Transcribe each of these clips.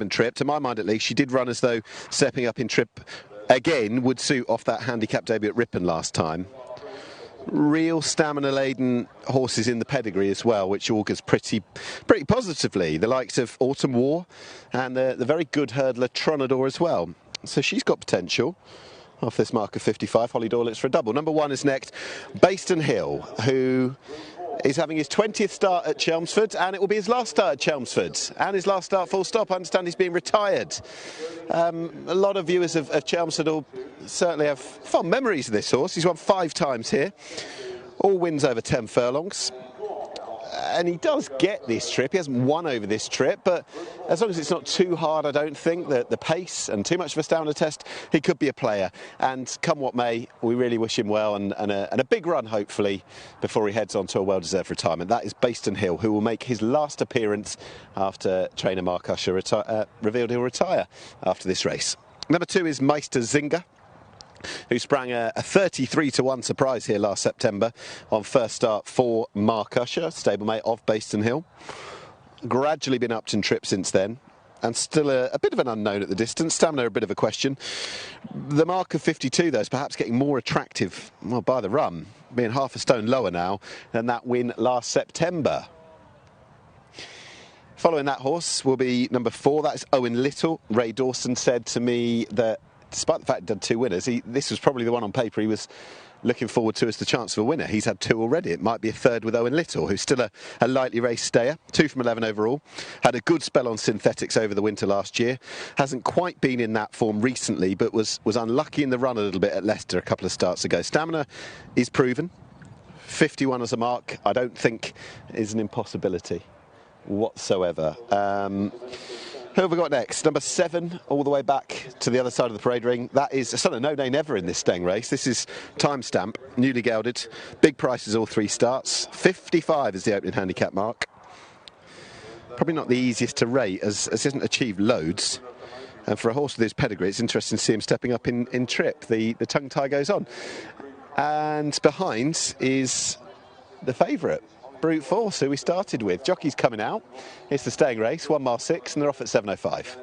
trip. To my mind at least, she did run as though stepping up in trip again would suit off that handicap debut at Ripon last time. Real stamina-laden horses in the pedigree as well, which augurs pretty positively. The likes of Autumn War and the very good hurdler Tronador as well. So she's got potential. Off this mark of 55, Holly Dorlitz for a double. Number 1 is next, Bayston Hill, who is having his 20th start at Chelmsford, and it will be his last start at Chelmsford, and his last start full stop. I understand he's being retired. A lot of viewers of Chelmsford will certainly have fond memories of this horse. He's won 5 times here, all wins over 10 furlongs. And he does get this trip. He hasn't won over this trip, but as long as it's not too hard, I don't think that the pace and too much of a stamina test, he could be a player. And come what may, we really wish him well and a big run, hopefully, before he heads on to a well-deserved retirement. That is Bayston Hill, who will make his last appearance after trainer Mark Usher revealed he'll retire after this race. Number 2 is Meister Zinger, who sprang a 33-1 surprise here last September on first start for Mark Usher, stablemate of Bayston Hill. Gradually been upped in trip since then, and still a bit of an unknown at the distance. Stamina a bit of a question. The mark of 52, though, is perhaps getting more attractive, well, by the run, being half a stone lower now than that win last September. Following that horse will be number 4, that's Owen Little. Ray Dawson said to me that despite the fact he'd done 2 winners, this was probably the one on paper he was looking forward to as the chance of a winner. He's had 2 already. It might be a third with Owen Little, who's still a lightly raced stayer. 2 from 11 overall. Had a good spell on synthetics over the winter last year. Hasn't quite been in that form recently, but was unlucky in the run a little bit at Leicester a couple of starts ago. Stamina is proven. 51 as a mark, I don't think is an impossibility whatsoever. Who have we got next? Number 7, all the way back to the other side of the parade ring. That is a son of no name ever in this staying race. This is Timestamp, newly gelded. Big prices all 3 starts. 55 is the opening handicap mark. Probably not the easiest to rate, as he hasn't achieved loads. And for a horse with his pedigree, it's interesting to see him stepping up in trip. The tongue tie goes on. And behind is the favourite, Brute Force, who we started with. Jockey's coming out. It's the staying race, 1 mile 6, and they're off at 7:05.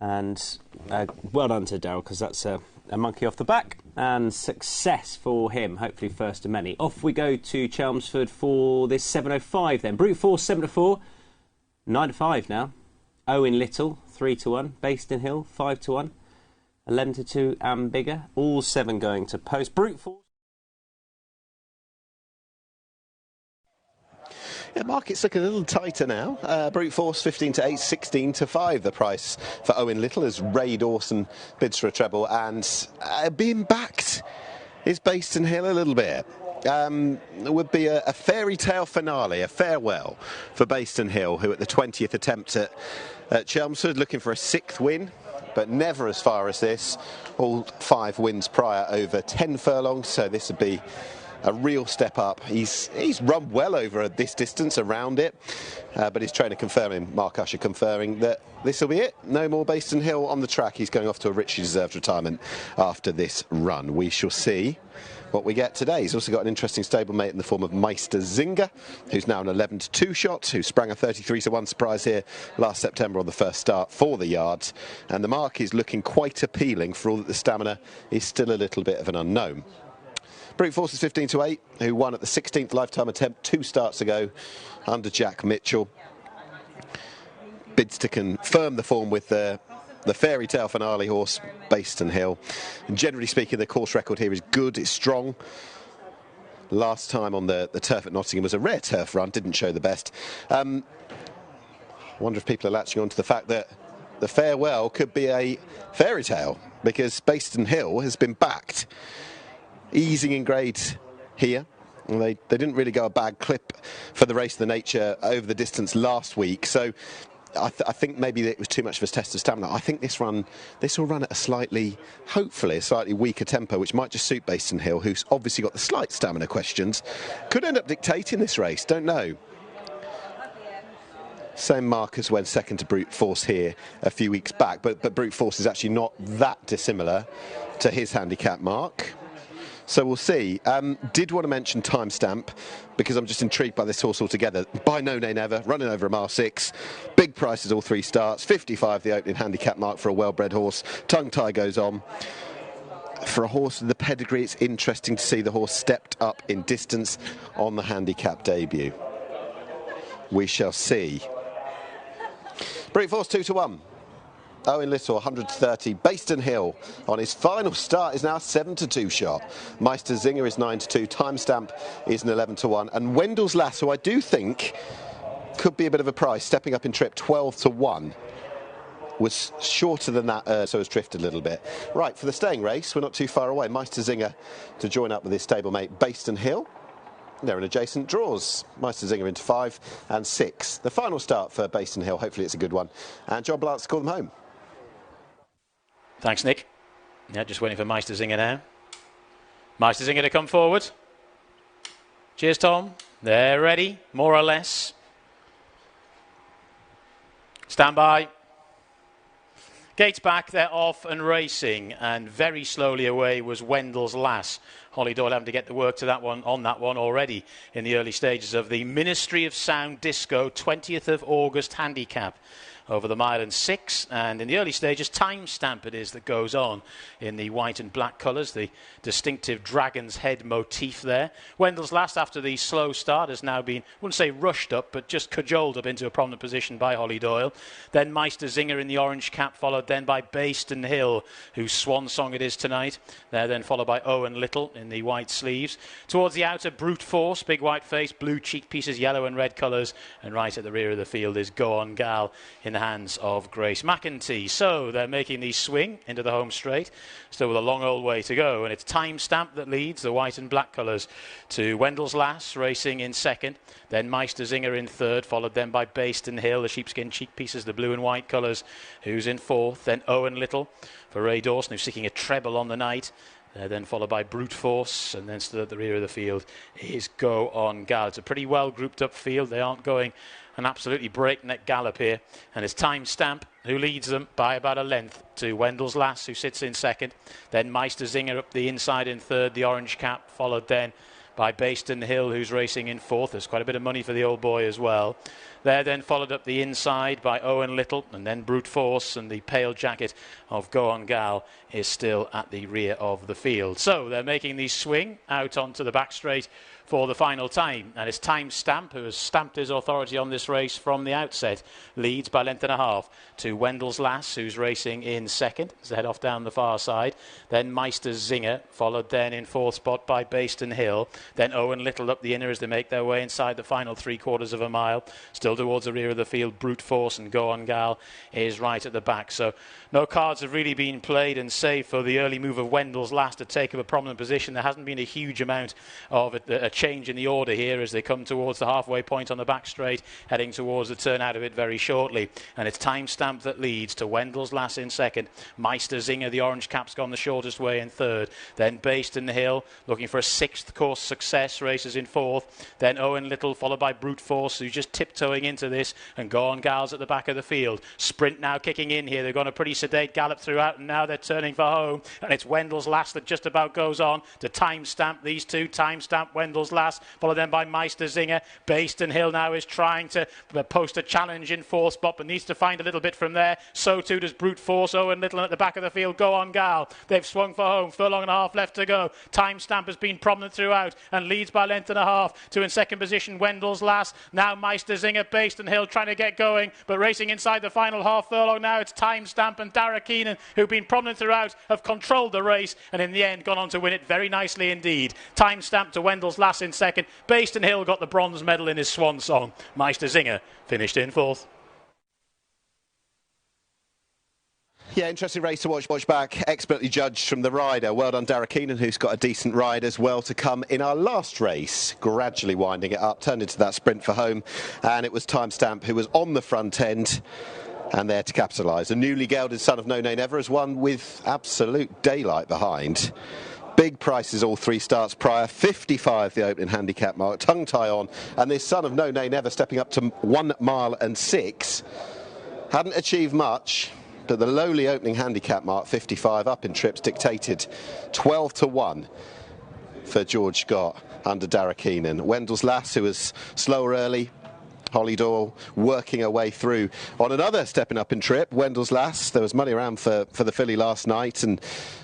And well done to Daryl, because that's a monkey off the back, and success for him, hopefully first of many. Off we go to Chelmsford for this 7:05 then. Brute Force 7-4, 9-5 now. Owen Little 3-1, Bayston Hill 5-1, 11-2 and bigger. All 7 going to post. Brute Force. Yeah, market's looking a little tighter now. Brute Force 15-8, 16-5 the price for Owen Little as Ray Dawson bids for a treble, and being backed is Bayston Hill a little bit. It would be a fairy tale finale, a farewell for Bayston Hill, who at the 20th attempt at Chelmsford looking for a 6th win, but never as far as this. All 5 wins prior over 10 furlongs, so this would be a real step up. He's run well over this distance around it, but his trainer confirming, Mark Usher confirming, that this will be it. No more Bayston Hill on the track. He's going off to a richly deserved retirement after this run. We shall see what we get today. He's also got an interesting stablemate in the form of Meister Zinger, who's now an 11-2 shot, who sprang a 33-1 surprise here last September on the first start for the yards. And the mark is looking quite appealing, for all that the stamina is still a little bit of an unknown. Brute Force is 15-8, who won at the 16th lifetime attempt 2 starts ago under Jack Mitchell. Bids to confirm the form with the fairy tale finale horse, Bayston Hill. And generally speaking, the course record here is good, it's strong. Last time on the turf at Nottingham was a rare turf run, didn't show the best. I wonder if people are latching on to the fact that the farewell could be a fairy tale, because Bayston Hill has been backed. Easing in grades here. And they didn't really go a bad clip for the Race of the Nature over the distance last week, so I think maybe it was too much of a test of stamina. I think this will run at hopefully a slightly weaker tempo, which might just suit Bayston Hill, who's obviously got the slight stamina questions. Could end up dictating this race, don't know. Same mark as when second to Brute Force here a few weeks back, but Brute Force is actually not that dissimilar to his handicap mark. So we'll see. Did want to mention Timestamp, because I'm just intrigued by this horse altogether. By No Nay Never, running over a mile 6. Big prices all 3 starts. 55 the opening handicap mark for a well-bred horse. Tongue tie goes on. For a horse with the pedigree, it's interesting to see the horse stepped up in distance on the handicap debut. We shall see. Brute Force 2-1. Owen Little 130. Bayston Hill on his final start is now a 7-2 shot. Meister Zinger is 9-2. Timestamp is an 11-1. And Wendell's Lass, who I do think could be a bit of a price, stepping up in trip 12-1. Was shorter than that, so has drifted a little bit. Right, for the staying race, we're not too far away. Meister Zinger to join up with his stablemate Bayston Hill. They're in adjacent draws. Meister Zinger into 5 and 6. The final start for Bayston Hill. Hopefully it's a good one. And John Blance to call them home. Thanks, Nick. Yeah, just waiting for Meister Zinger now. Meister Zinger to come forward. Cheers, Tom. They're ready, more or less. Stand by. Gates back, they're off and racing, and very slowly away was Wendell's Lass. Holly Doyle having to get the work to that one already in the early stages of the Ministry of Sound Disco 20th of August handicap. Over the mile and 6, and in the early stages, Timestamp it is that goes on in the white and black colours, the distinctive dragon's head motif there. Wendell's Lass, after the slow start, has now been, I wouldn't say rushed up, but just cajoled up into a prominent position by Holly Doyle. Then Meister Zinger in the orange cap, followed then by Bayston Hill, whose swan song it is tonight. They're then followed by Owen Little in the white sleeves. Towards the outer, Brute Force, big white face, blue cheek pieces, yellow and red colours, and right at the rear of the field is Go On Gal in the hands of Grace McEntee. So they're making the swing into the home straight, still with a long old way to go, and it's Timestamp that leads the white and black colours to Wendell's Lass racing in second, then Meister Zinger in third, followed then by Bayston Hill, the sheepskin cheek pieces, the blue and white colours, who's in fourth, then Owen Little for Ray Dawson, who's seeking a treble on the night. Then followed by Brute Force, and then still at the rear of the field is Go On Gal. It's a pretty well grouped up field. They aren't going an absolutely breakneck gallop here, and it's Timestamp who leads them by about a length to Wendell's Lass, who sits in second. Then Meister Zinger up the inside in third, the orange cap, followed then by Bayston Hill, who's racing in fourth. There's quite a bit of money for the old boy as well. They're then followed up the inside by Owen Little, and then Brute Force, and the pale jacket of Go On Gal is still at the rear of the field. So they're making the swing out onto the back straight for the final time, and it's Time Stamp, who has stamped his authority on this race from the outset, leads by length and a half to Wendell's Lass, who's racing in second as they head off down the far side. Then Meister's Zinger, followed then in fourth spot by Bayston Hill. Then Owen Little up the inner as they make their way inside the final 3/4 of a mile. Still towards the rear of the field, Brute Force and Go On Gal is right at the back. So no cards have really been played, and save for the early move of Wendell's Lass to take up a prominent position, there hasn't been a huge amount of a change in the order here as they come towards the halfway point on the back straight, heading towards the turn out of it very shortly. And it's Time Stamp that leads to Wendell's Lass in second. Meister Zinger, the orange cap's gone the shortest way, in third. Then Bayston Hill, looking for a sixth course success, races in fourth. Then Owen Little, followed by Brute Force, who's just tiptoeing into this, and Go On Gal's at the back of the field. Sprint now kicking in here. They've gone a pretty sedate gallop throughout, and now they're turning for home. And it's Wendell's Lass that just about goes on to Time Stamp. These two, Time Stamp, Wendell's Lass, followed then by Meister Zinger. Bayston Hill now is trying to post a challenge in fourth spot, but needs to find a little bit from there. So too does Brute Force. Owen Little at the back of the field. Go On Gal. They've swung for home. Furlong and a half left to go. Time Stamp has been prominent throughout and leads by length and a half to in second position Wendell's Lass. Now Meister Zinger, Bayston Hill trying to get going, but racing inside the final half furlong now. It's Time Stamp and Dara Keenan, who've been prominent throughout, have controlled the race and in the end gone on to win it very nicely indeed. Time Stamp to Wendell's Lass in second. Bayston Hill got the bronze medal in his swan song. Meister Zinger finished in fourth. Yeah, interesting race to watch back. Expertly judged from the rider. Well done, Dara Keenan, who's got a decent ride as well to come in our last race. Gradually winding it up, turned into that sprint for home, and it was Time Stamp who was on the front end and there to capitalise. A newly gelded son of No Nay Never has won with absolute daylight behind. Big prices all three starts prior. 55 the opening handicap mark, tongue tie on, and this son of No Nay Never stepping up to 1 mile and 6. Hadn't achieved much, but the lowly opening handicap mark, 55 up in trips, dictated 12-1 for George Scott under Dara Keenan. Wendell's Lass, who was slower early. Holly Doyle working her way through on another stepping up in trip. Wendell's Lass, there was money around for the filly last night, and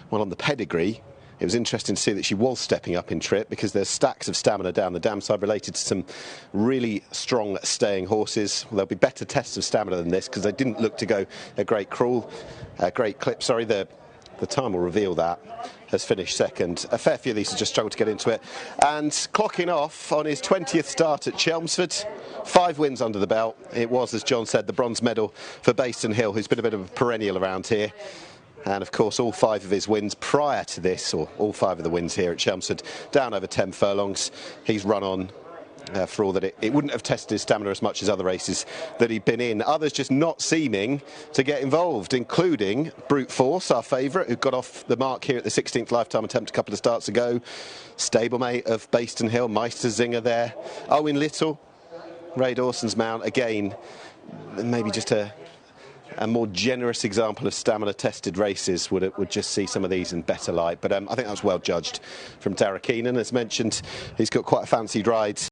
well, on the pedigree, it was interesting to see that she was stepping up in trip, because there's stacks of stamina down the dam side related to some really strong staying horses. There'll be better tests of stamina than this, because they didn't look to go a great clip. The time will reveal that. Has finished second. A fair few of these have just struggled to get into it. And clocking off on his 20th start at Chelmsford, 5 wins under the belt. It was, as John said, the bronze medal for Bayston Hill, who's been a bit of a perennial around here. And of course, all 5 of his wins prior to this, or all 5 of the wins here at Chelmsford, down over 10 furlongs. He's run on for all that it wouldn't have tested his stamina as much as other races that he'd been in. Others just not seeming to get involved, including Brute Force, our favourite, who got off the mark here at the 16th lifetime attempt a couple of starts ago. Stablemate of Bayston Hill, Meister Zinger there. Owen Little, Ray Dawson's mount, again, maybe just a more generous example of stamina tested races would just see some of these in better light. But I think that was well judged from Dara Keenan. As mentioned, he's got quite a fancied ride